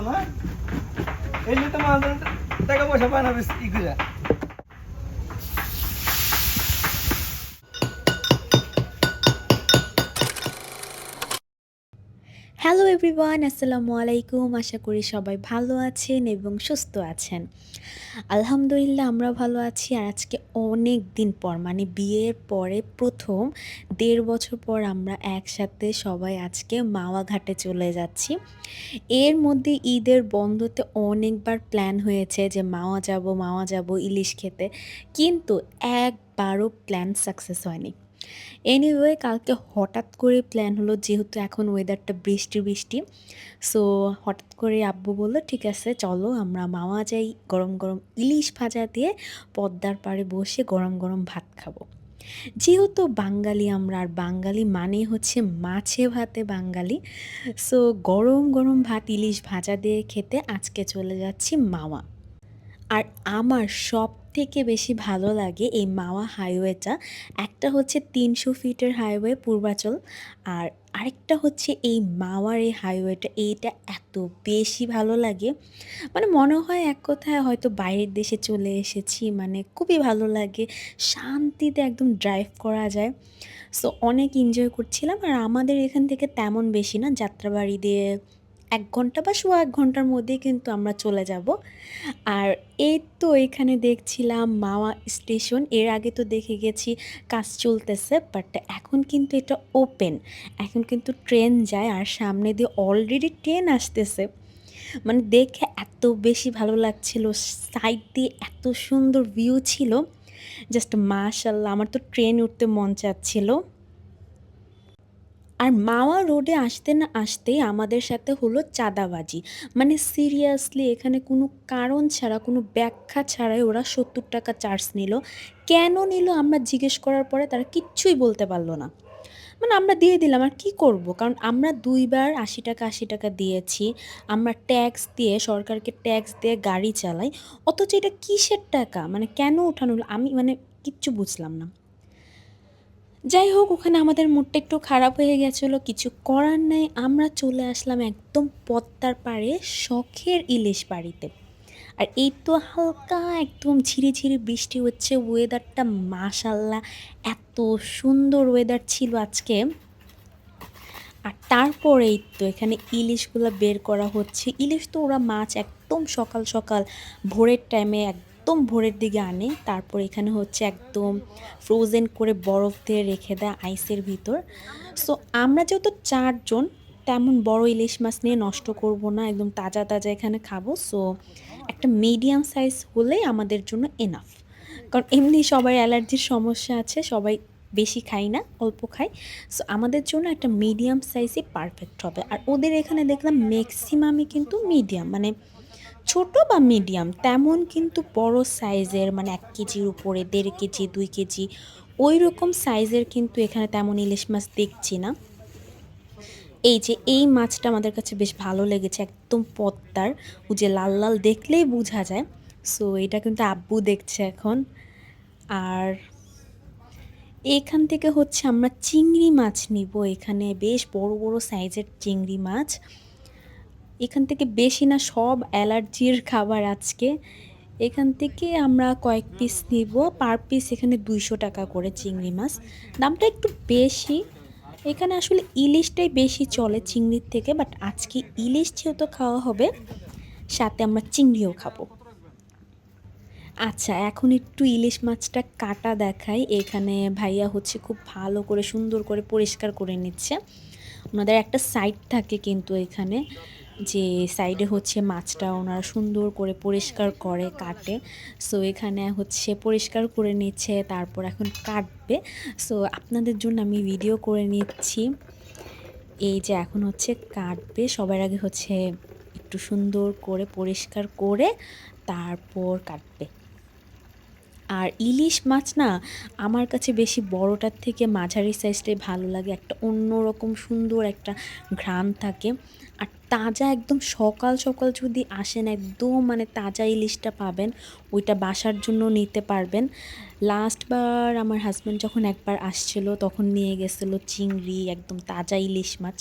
মা এই তো মাছ টাকা পয়সা পায় না বেশ ই করে। হ্যালো এভরিওয়ান, আসসালামু আলাইকুম। আশা করি সবাই ভালো আছেন এবং সুস্থ আছেন। আলহামদুলিল্লাহ আমরা ভালো আছি। আর আজকে অনেক দিন পর, মানে বিয়ের পরে প্রথম ১.৫ বছর পর আমরা একসাথে সবাই আজকে মাওয়া ঘাটে চলে যাচ্ছি। এর মধ্যে ঈদের বন্ধতে অনেকবার প্ল্যান হয়েছে যে মাওয়া যাব ইলিশ খেতে, কিন্তু একবারও প্ল্যান সাকসেস হয়নি। এনিওয়ে কালকে হঠাৎ করে প্ল্যান হলো, যেহেতু এখন ওয়েদারটা বৃষ্টি বৃষ্টি, সো হঠাৎ করে আব্বু বলল ঠিক আছে চলো আমরা মাওয়া যাই, গরম গরম ইলিশ ভাজা দিয়ে পদ্মার পাড়ে বসে গরম গরম ভাত খাবো। যেহেতু বাঙালি আমরা, আর বাঙালি মানে হচ্ছে মাছে ভাতে বাঙালি, সো গরম গরম ভাত ইলিশ ভাজা দিয়ে খেতে আজকে চলে যাচ্ছি মাওয়া। আর আমার সবথেকে বেশি ভালো লাগে এই মাওয়া হাইওয়েটা। একটা হচ্ছে ৩০০ ফিটের হাইওয়ে পূর্বাচল, আর আরেকটা হচ্ছে এই মাওয়ার এই হাইওয়েটা। এইটা এত বেশি ভালো লাগে, মানে মনে হয় এক কথায় হয়তো বাইরের দেশে চলে এসেছি, মানে খুবই ভালো লাগে। শান্তিতে একদম ড্রাইভ করা যায়। সো অনেক এনজয় করছিলাম। আর আমাদের এখান থেকে তেমন বেশি না, যাত্রাবাড়ি দিয়ে ১ ঘন্টা বা সোয়া ১ ঘন্টার মধ্যেই কিন্তু আমরা চলে যাব। আর এই তো এখানে দেখছিলাম মাওয়া স্টেশন। এর আগে তো দেখে গেছি কাজ চলতেছে, বাট এখন কিন্তু এটা ওপেন। এখন কিন্তু ট্রেন যায়, আর সামনে দিয়ে অলরেডি ট্রেন আসতেছে। মানে দেখে এত বেশি ভালো লাগছিল, সাইড দিয়ে এত সুন্দর ভিউ ছিল, জাস্ট মাশাআল্লাহ, আমার তো ট্রেন উঠতে মন চাচ্ছিল। আর মাওয়া রোডে আসতে না আসতেই আমাদের সাথে হলো চাঁদাবাজি। মানে সিরিয়াসলি এখানে কোনো কারণ ছাড়া, কোনো ব্যাখ্যা ছাড়াই ওরা ৭০ টাকা চার্জ নিল। কেন নিল আমরা জিজ্ঞেস করার পরে তারা কিচ্ছুই বলতে পারল না। মানে আমরা দিয়ে দিলাম, আর কি করব, কারণ আমরা ২ বার ৮০ টাকা দিয়েছি। আমরা ট্যাক্স দিয়ে, সরকারকে ট্যাক্স দিয়ে গাড়ি চালাই, অথচ এটা কিসের টাকা, মানে কেন ওঠানো হলো আমি মানে কিচ্ছু বুঝলাম না। যাই হোক, ওখানে আমাদের মুডটা একটু খারাপ হয়ে গেছিলো, কিছু করার নেই। আমরা চলে আসলাম একদম পদ্মার পাড়ে শখের ইলিশ বাড়িতে। আর এই তো হালকা একদম ঝিরিঝিরি বৃষ্টি হচ্ছে, ওয়েদারটা মাশাল্লাহ এত সুন্দর ওয়েদার ছিল আজকে। আর তারপরেই তো এখানে ইলিশগুলো বের করা হচ্ছে। ইলিশ তো ওরা মাছ একদম সকাল সকাল ভোরের টাইমে, একদম ভোরের দিকে আনে, তারপর এখানে হচ্ছে একদম ফ্রোজেন করে বরফ দিয়ে রেখে দেয় আইসের ভিতর। সো আমরা যেহেতু ৪ জন, তেমন বড় ইলিশ মাছ নিয়ে নষ্ট করব না, একদম তাজা তাজা এখানে খাবো। সো একটা মিডিয়াম সাইজ হলেই আমাদের জন্য এনাফ, কারণ এমনি সবার অ্যালার্জির সমস্যা আছে, সবাই বেশি খাই না, অল্প খাই। সো আমাদের জন্য একটা মিডিয়াম সাইজই পারফেক্ট হবে। আর ওদের এখানে দেখলাম ম্যাক্সিমামই কিন্তু মিডিয়াম, মানে ছোট বা মিডিয়াম, তেমন কিন্তু বড় সাইজের, মানে ১ কেজির উপরে, ১.৫ কেজি, ২ কেজি ওই রকম সাইজের কিন্তু এখানে তেমন ইলিশ মাছ দেখছি না। এই যে এই মাছটা আমাদের কাছে বেশ ভালো লেগেছে, একদম পদ্মার, ও যে লাল লাল দেখলেই বোঝা যায়। সো এটা কিন্তু আব্বু দেখছে এখন। আর এখান থেকে হচ্ছে আমরা চিংড়ি মাছ নিব, এখানে বেশ বড় বড় সাইজের চিংড়ি মাছ। এখান থেকে বেশি না, সব অ্যালার্জির খাবার আজকে। এখান থেকে আমরা কয়েক পিস নিব, পার পিস এখানে ২০০ টাকা করে চিংড়ি মাছ। দামটা একটু বেশি, এখানে আসলে ইলিশটাই বেশি চলে চিংড়ির থেকে, বাট আজকে ইলিশ যেহেতু খাওয়া হবে, সাথে আমরা চিংড়িও খাবো। আচ্ছা, এখন একটু ইলিশ মাছটা কাটা দেখাই। এখানে ভাইয়া হচ্ছে খুব ভালো করে সুন্দর করে পরিষ্কার করে নিচ্ছে। ওনাদের একটা সাইড থাকে কিন্তু এখানে, যে সাইডে হচ্ছে মাছটা ওনারা সুন্দর করে পরিষ্কার করে কাটে। সো এখানে হচ্ছে পরিষ্কার করে নিচ্ছে, তারপর এখন কাটবে। সো আপনাদের জন্য আমি ভিডিও করে নিচ্ছি। এই যে এখন হচ্ছে কাটবে, সবার আগে হচ্ছে একটু সুন্দর করে পরিষ্কার করে তারপর কাটবে। আর ইলিশ মাছ না, আমার কাছে বেশি বড়টার থেকে মাঝারি সাইজটাই ভালো লাগে, একটা অন্যরকম সুন্দর একটা ঘ্রাণ থাকে। আর তাজা একদম সকাল সকাল যদি আসেন, একদম মানে তাজা ইলিশটা পাবেন, ওইটা বাসার জন্য নিতে পারবেন। লাস্টবার আমার হাজব্যান্ড যখন একবার আসছিল তখন নিয়ে গেছিলো চিংড়ি, একদম তাজা ইলিশ মাছ,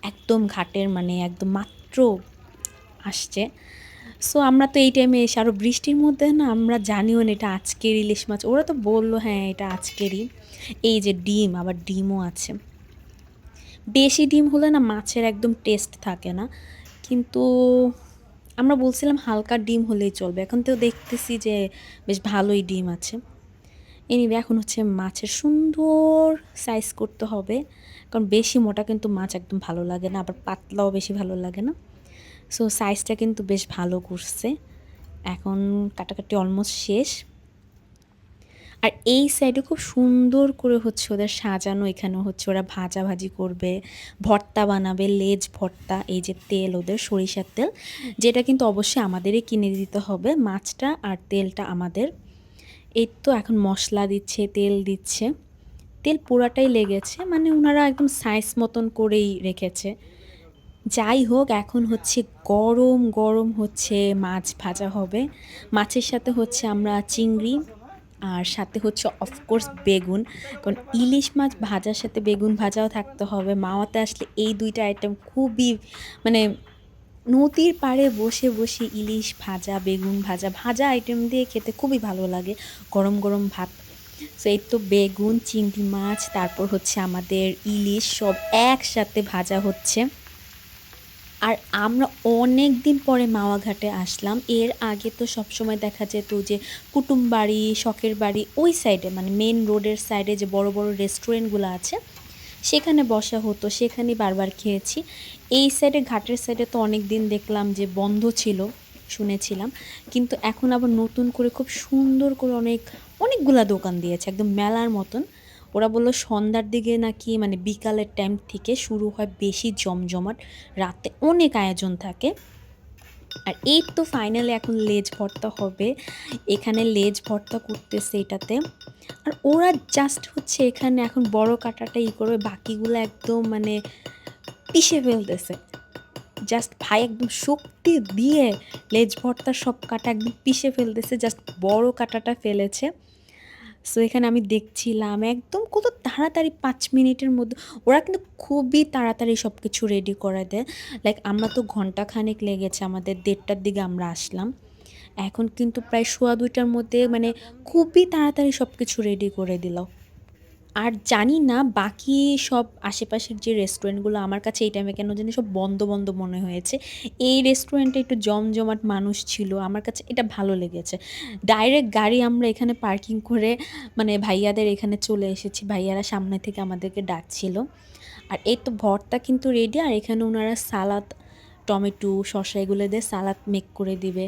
একদম ঘাটের, মানে একদম মাত্র আসছে। সো আমরা তো এই টাইমে এসে আরও বৃষ্টির মধ্যে না আমরা জানিও না এটা আজকের ইলিশ মাছ। ওরা তো বলল হ্যাঁ, এটা আজকেরই। এই যে ডিম, আবার ডিমও আছে। বেশি ডিম হলে না মাছের একদম টেস্ট থাকে না। কিন্তু আমরা বলছিলাম হালকা ডিম হলেই চলবে। এখন তো দেখতেছি যে বেশ ভালোই ডিম আছে। এনিওয়ে এখন হচ্ছে মাছের সুন্দর সাইজ করতে হবে। কারণ বেশি মোটা কিন্তু মাছ একদম ভালো লাগে না, আবার পাতলাও বেশি ভালো লাগে না। সো সাইজটা কিন্তু বেশ ভালো করছে। এখন কাটাকাটি অলমোস্ট শেষ। আর এই সাইডে খুব সুন্দর করে হচ্ছে ওদের সাজানো, এখানে হচ্ছে ওরা ভাজাভাজি করবে, ভর্তা বানাবে, লেজ ভর্তা। এই যে তেল ওদের সরিষার তেল, যেটা কিন্তু অবশ্যই আমাদেরই কিনে দিতে হবে, মাছটা আর তেলটা আমাদের। এই তো এখন মশলা দিচ্ছে, তেল দিচ্ছে, তেল পুরাটাই লেগেছে, মানে ওনারা একদম সাইজ মতন করেই রেখেছে। যাই হোক এখন হচ্ছে গরম গরম হচ্ছে মাছ ভাজা হবে। মাছের সাথে হচ্ছে আমরা চিংড়ি, আর সাথে হচ্ছে অফকোর্স বেগুন। কারণ ইলিশ মাছ ভাজার সাথে বেগুন ভাজাও থাকতে হবে। মাওয়াতে আসলে এই দুইটা আইটেম খুবই, মানে নদীর পাড়ে বসে বসে ইলিশ ভাজা, বেগুন ভাজা, ভাজা আইটেম দিয়ে খেতে খুবই ভালো লাগে গরম গরম ভাত। সো এই তো বেগুন, চিংড়ি মাছ, তারপর হচ্ছে আমাদের ইলিশ সব একসাথে ভাজা হচ্ছে। আর আমরা অনেক দিন পরে মাওয়া ঘাটে আসলাম। এর আগে তো সবসময় দেখা যেত যে কুটুম বাড়ি, শখের বাড়ি ওই সাইডে, মানে মেন রোডের সাইডে যে বড় বড় রেস্টুরেন্টগুলো আছে সেখানে বসা হতো, সেখানেই বারবার খেয়েছি। এই সাইডে ঘাটের সাইডে তো অনেক দিন দেখলাম যে বন্ধ ছিল, শুনেছিলাম। কিন্তু এখন আবার নতুন করে খুব সুন্দর করে অনেকগুলা দোকান দিয়েছে, একদম মেলার মতন। ওরা বললো সন্ধ্যার দিকে নাকি, মানে বিকালের টাইম থেকে শুরু হয় বেশি জমজমাট, রাতে অনেক আয়োজন থাকে। আর এই তো ফাইনালি এখন লেজ ভর্তা হবে। এখানে লেজ ভর্তা করতেছে এটাতে। আর ওরা জাস্ট হচ্ছে এখানে এখন বড় কাঁটাটা করবে, বাকিগুলো একদম মানে পিষে ফেলতেছে। জাস্ট ভাই একদম শক্তি দিয়ে লেজ ভর্তার সব কাঁটা একদম পিষে ফেলতেছে, জাস্ট বড় কাঁটাটা ফেলেছে। সো এখানে আমি দেখছিলাম একদম কত তাড়াতাড়ি 5 মিনিটের মধ্যে ওরা কিন্তু খুবই তাড়াতাড়ি সব কিছু রেডি করে দেয়। লাইক আমরা তো ঘন্টাখানেক লেগেছে, আমাদের 1:30টার দিকে আমরা আসলাম। এখন কিন্তু প্রায় সোয়া 2টার মধ্যে, মানে খুবই তাড়াতাড়ি সব কিছু রেডি করে দিল। আর জানি না বাকি সব আশেপাশের যে রেস্টুরেন্টগুলো, আমার কাছে এই টাইমে কেন জানি সব বন্ধ বন্ধ মনে হয়েছে। এই রেস্টুরেন্টে একটু জমজমাট মানুষ ছিল, আমার কাছে এটা ভালো লেগেছে। ডাইরেক্ট গাড়ি আমরা এখানে পার্কিং করে মানে ভাইয়াদের এখানে চলে এসেছি, ভাইয়ারা সামনে থেকে আমাদেরকে ডাকছিল। আর এই তো ভর্তা কিন্তু রেডি, আর এখানে ওনারা সালাদ, টমেটো, শসা এগুলো দিয়ে সালাদ মেক করে দিবে।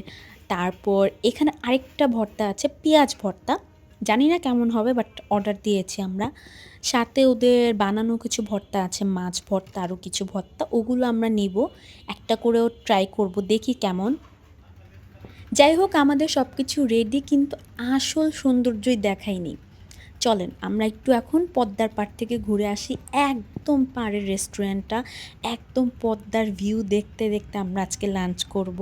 তারপর এখানে আরেকটা ভর্তা আছে, পেঁয়াজ ভর্তা, জানি না কেমন হবে, বাট অর্ডার দিয়েছি আমরা। সাথে ওদের বানানো কিছু ভর্তা আছে, মাছ ভর্তা, আরও কিছু ভর্তা, ওগুলো আমরা নিব, একটা করেও ট্রাই করব, দেখি কেমন। যাই হোক আমাদের সব কিছু রেডি, কিন্তু আসল সৌন্দর্যই দেখায়নি। চলেন আমরা একটু এখন পদ্মার পাড় থেকে ঘুরে আসি। একদম পাড়ের রেস্টুরেন্টটা, একদম পদ্মার ভিউ দেখতে দেখতে আমরা আজকে লাঞ্চ করব।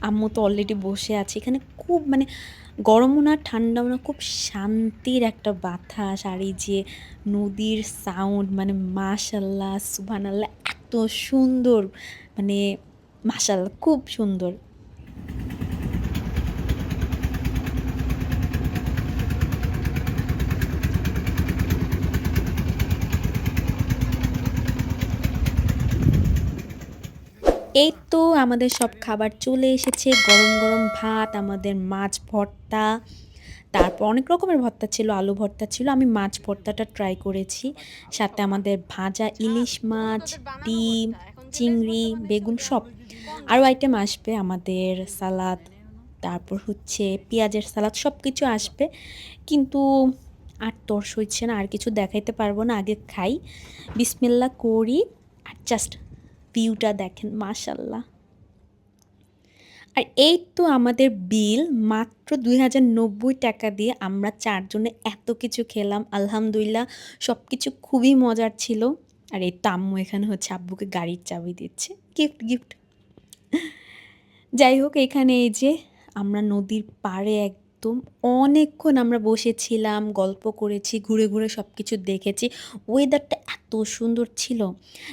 আম্মু তো অলরেডি বসে আছে এখানে, খুব মানে গরমও না ঠান্ডাও না, খুব শান্তির একটা বাতাস। আর এই যে নদীর সাউন্ড, মানে মাশাল্লাহ সুবহানাল্লাহ, এত সুন্দর, মানে মাশাল্লাহ খুব সুন্দর। এই তো আমাদের সব খাবার চলে এসেছে, গরম গরম ভাত, আমাদের মাছ ভর্তা, তারপর অনেক রকমের ভর্তা ছিল, আলু ভর্তা ছিল, আমি মাছ ভর্তাটা ট্রাই করেছি। সাথে আমাদের ভাজা ইলিশ মাছ, ডিম, চিংড়ি, বেগুন সব। আরও আইটেম আসবে, আমাদের সালাদ, তারপর হচ্ছে পেঁয়াজের সালাদ, সব কিছু আসবে। কিন্তু আর তর্স হচ্ছে না, আর কিছু দেখাইতে পারবো না, আগে খাই, বিসমিল্লাহ করি। আর জাস্ট ভিউটা দেখেন মাশাল্লাহ। আর এই তো আমাদের বিল, মাত্র 2090 টাকা দিয়ে আমরা চারজনে এত কিছু খেলাম, আলহামদুলিল্লাহ সব কিছু খুবই মজার ছিল। আর এই তো আম্মু এখানে হচ্ছে আব্বুকে গাড়ির চাবি দিচ্ছে, গিফট গিফট। যাই হোক এখানে এই যে আমরা নদীর পাড়ে একদম অনেকক্ষণ আমরা বসেছিলাম, গল্প করেছি, ঘুরে, ঘুরে সবকিছু দেখেছি। ওয়েদারটা এত সুন্দর ছিল।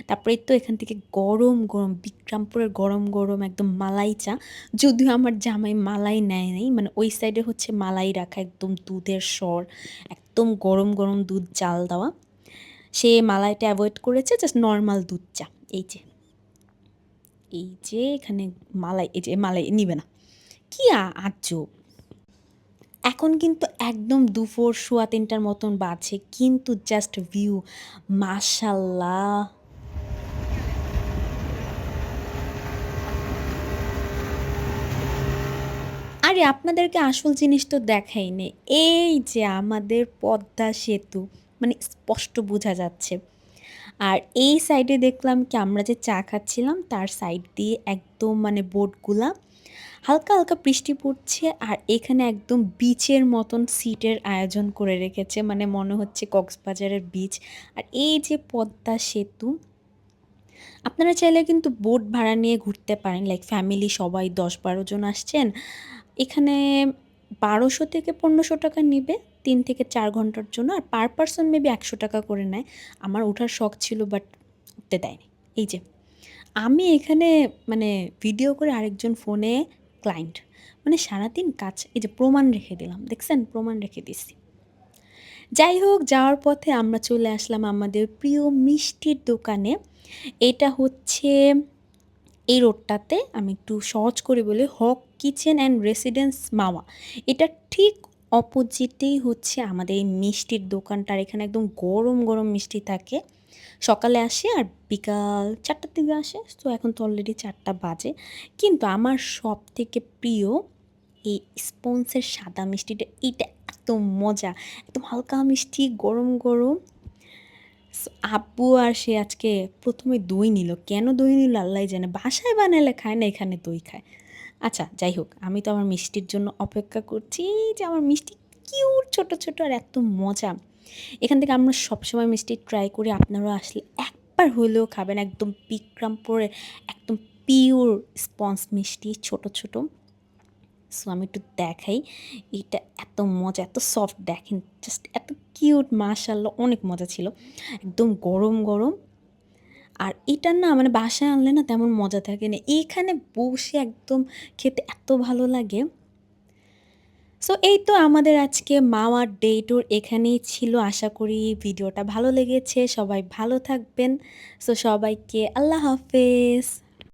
তারপরে তো এখান থেকে গরম, গরম বিক্রমপুরের গরম, গরম একদম মালাই চা। যদিও আমার জামাই মালাই নেয় নাই। মানে ওই সাইডে হচ্ছে মালাই রাখা একদম দুধের সর, একদম গরম, গরম দুধ জাল দেওয়া। সে মালাইটা এভয়েড করেছে, জাস্ট নরমাল দুধ চা। এই যে, এই যে এখানে মালাই, এই যে মালাই নিবে না। কি আজব! এখন কিন্তু একদম দুপুর ৩:৩০ মতন বাজে। কিন্তু জাস্ট ভিউ মাশাআল্লাহ! আরে আপনাদেরকে আসল জিনিস তো দেখাইনি। এই যে আমাদের পদ্মা সেতু, মানে স্পষ্ট বোঝা যাচ্ছে। আর এই সাইডে দেখলাম কি আমরা যে চা খাচ্ছিলাম তার সাইড দিয়ে একদম মানে বোটগুলা হালকা, হালকা বৃষ্টি পড়ছে আর এখানে একদম বিচের মতন সিটের আয়োজন করে রেখেছে। মানে মনে হচ্ছে কক্সবাজারের বিচ। আর এই যে পদ্মা সেতু, আপনারা চাইলে কিন্তু বোট ভাড়া নিয়ে ঘুরতে পারেন। লাইক ফ্যামিলি সবাই ১০-১২ জন আসছেন। এখানে ১২০০ থেকে ৳১৫০০ নিবে ৩ থেকে ৪ ঘন্টার জন্য। আর পার পারসন মেবি ৳১০০ করে নেয়। আমার ওঠার শখ ছিল বাট উঠতে দেয়নি। এই যে আমি এখানে মানে ভিডিও করে আরেকজন ফোনে ক্লায়েন্ট। মানে সারাদিন কাজ, এই যে প্রমাণ রেখে দিলাম। দেখছেন? প্রমাণ রেখে দিছি। যাই হোক, যাওয়ার পথে আমরা চলে আসলাম আমাদের প্রিয় মিষ্টির দোকানে। এটা হচ্ছে এই রোডটাতে, আমি একটু সহজ করে বলি, হক কিচেন অ্যান্ড রেসিডেন্স মাওয়া। এটার ঠিক অপোজিটেই হচ্ছে আমাদের এই মিষ্টির দোকানটা। আর এখানে একদম গরম, গরম মিষ্টি থাকে। সকালে আসে আর বিকাল ৪টার দিকে আসে। তো এখন তো অলরেডি ৪টা বাজে। কিন্তু আমার সবথেকে প্রিয় এই স্পন্সের সাদা মিষ্টিটা। এইটা এত মজা! একদম হালকা মিষ্টি, গরম, গরম। আব্বু আর সে আজকে ১ম এ দই নিল। কেন দই নিল আল্লাহই জানে। বাসায় বানালে খায় না, এখানে দই খায়। আচ্ছা যাই হোক, আমি তো আমার মিষ্টির জন্য অপেক্ষা করছি। এই যে আমার মিষ্টি কিউট ছোট, ছোট আর এত মজা। এখান থেকে আমরা সবসময় মিষ্টি ট্রাই করি। আপনারাও আসলে একবার হলেও খাবেন। একদম বিক্রমপুরের একদম পিওর স্পঞ্জ মিষ্টি, ছোট, ছোট। সো আমি একটু দেখাই। এটা এত মজা, এত সফট, দেখেন জাস্ট এত কিউট, মাশাআল্লাহ অনেক মজা ছিল। একদম গরম, গরম। আর এটার না মানে বাসায় আনলে না তেমন মজা থাকে না। এইখানে বসে একদম খেতে এত ভালো লাগে। সো এই তো আমাদের আজকে মাওয়া ডে ট্যুর এখানেই ছিল। আশা করি ভিডিওটা ভালো লেগেছে। সবাই ভালো থাকবেন। সো সবাইকে আল্লাহ হাফেজ।